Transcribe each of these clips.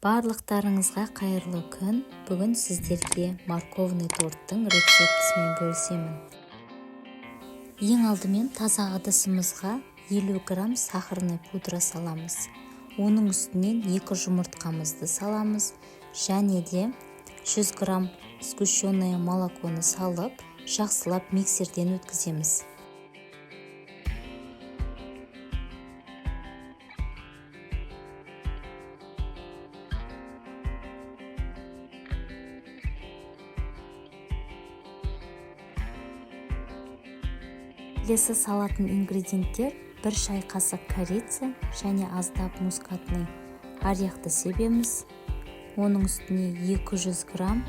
Барлықтарыңызға қайырлы күн. Бүгін сіздерге морковный торттың рецептісімен бөлісемін. Ең алдымен таза ыдысымызға 50 грамм сахарный пудра саламыз. Оның үстінен 2 жұмыртқамызды саламыз және де 100 грамм сгущенное молоконы салып, жақсылап миксерден өткіземіз. Келесі салатын ингредиенттер 1 шай қасық корица және аздап мускатный орехты себеміз. Оның үстіне 200 грамм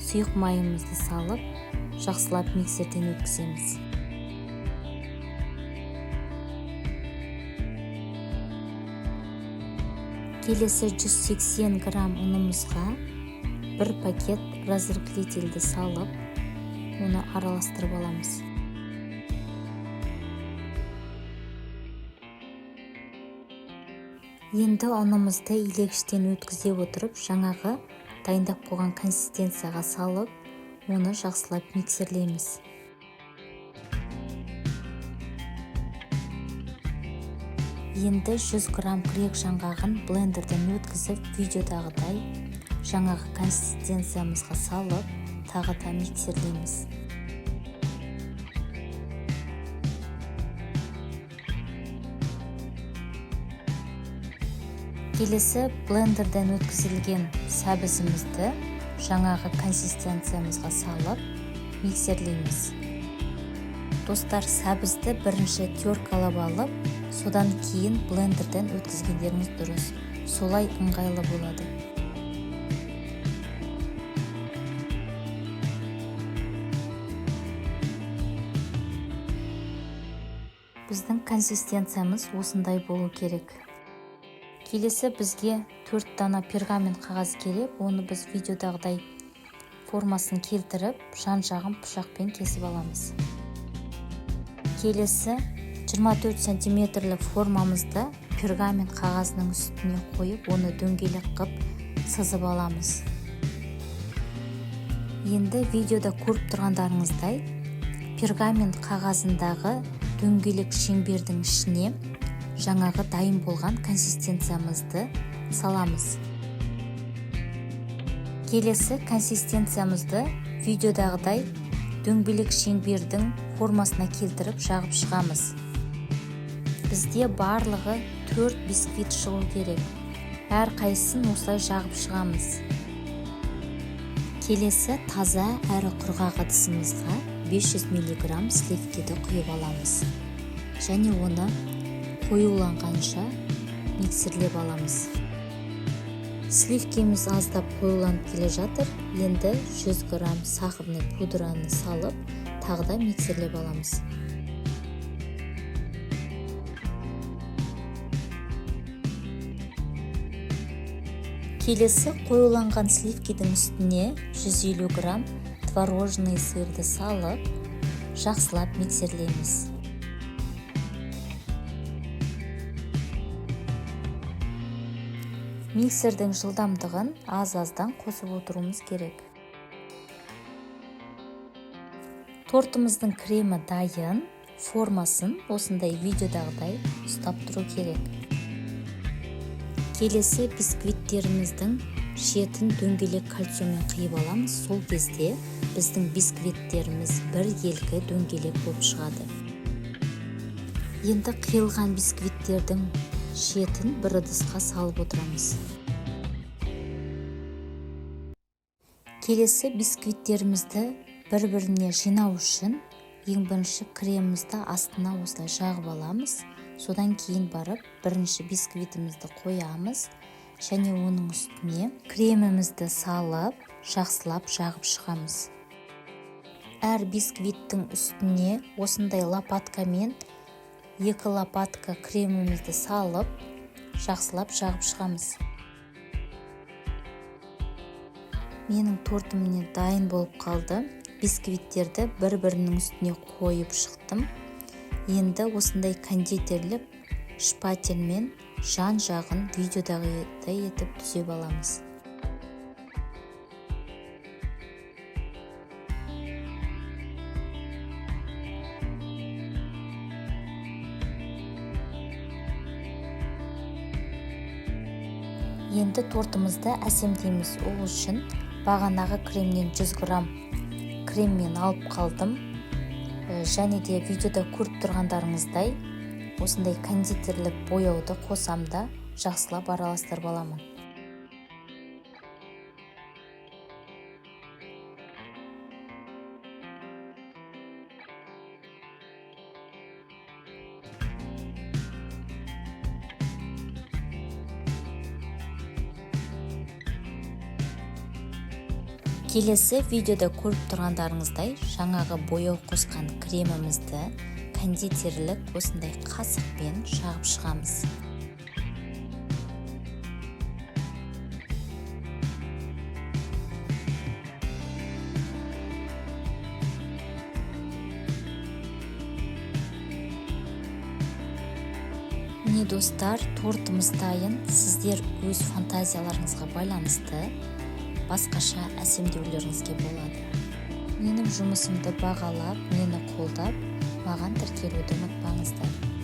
сұйық майымызды салып, жақсылап миксерден өткіземіз. Келесі 180 грамм ұнымызға 1 пакет разрыхлительді салып, оны араластырып аламыз. Енді ұнымызды илегіштен өткізе отырып, жаңағы дайындап қойған консистенцияға салып, оны жақсылап миксерлейміз. Енді 100 грамм грек жаңғағын блендерден өткізіп, видеодағыдай жаңағы консистенциямызға салып, тағы да миксерлейміз. Келесі блендерден өткізілген сәбізімізді жаңағы консистенциямызға салып, миксерлейміз. Достар, сәбізді бірінші теркалап алып, содан кейін блендерден өткізгендеріңіз дұрыс. Солай ыңғайлы болады. Біздің консистенциямыз осындай болу керек. Келесі бізге 4 дана пергамент қағаз керек. Оны біз видеодағыдай формасын келтіріп, жан-жағын пышақпен кесіп аламыз. Келесі 24 сантиметрлік формамызды пергамент қағазының үстіне қойып, оны дөңгелек қып сызып аламыз. Енді видеода көріп тұрғандарыңыздай, пергамент қағазындағы дөңгелек шеңбердің ішіне жаңағы дайын болған консистенциямызды саламыз. Келесі консистенциямызды видеодағыдай дөңгелек шеңбердің формасына келтіріп жағып шығамыз. Бізде барлығы 4 бисквит шығу керек. Әр қайсысын осылай жағып шығамыз. Келесі таза әрі құрғақ ыдысымызға 500 мг сливкиді құйып аламыз. Және оны қоюланғанша миксерлеп аламыз. Сливкеміз аздап қоюланып келе жатыр. Енді 100 грамм сахарный пудраны салып, тағы да миксерлеп аламыз. Келесі қоюланған сливкидің үстіне 150 грамм творожный сырды салып, жақсылап миксерлейміз. Миксердің жылдамдығын аз-аздан қосып отыруымыз керек. Тортымыздың кремі дайын, формасын осындай видеодағыдай ұстап тұру керек. Келесі бисквиттеріміздің шетін дөңгелек кольцомен қиып аламыз. Сол кезде біздің бисквиттеріміз бір елгі дөңгелек болып шығады. Енді қиылған бисквиттердің шетін бір ыдысқа салып отырамыз. Келесі бисквиттерімізді бір-біріне жинау үшін ең бірінші кремімізді астына осылай жағып аламыз. Содан кейін барып бірінші бисквитімізді қоямыз және оның үстіне кремімізді салып, жақсылап жағып шығамыз. Әр бисквиттің үстіне осындай лопаткамен 2 лопатка кремімізді салып, жақсылап жағып шығамыз. Менің тортым дайын болып қалды. Бисквиттерді бір-бірінің үстіне қойып шықтым. Енді осындай кондитерлік шпательмен жан жағын видеодағыдай етіп түзеп аламыз. Енді тортымызды әсемдейміз. Ол үшін бағанағы кремнен 100 грамм креммен алып қалдым. Және де видеода көріп тұрғандарыңыздай осындай кондитерлік бояуды қосам да жақсылап араластырып аламын. Келесі видеода көріп тұрғандарыңыздай жаңағы бояу қосқан кремімізді кондитерлік осындай қасықпен шағып шығамыз. Міне достар, тортымыз дайын. Сіздер өз фантазияларыңызға байланысты басқаша әсемдеулеріңізге болады. Менің жұмысымды бағалап, мені қолдап, маған тіркелуді ұмытпаңыздар.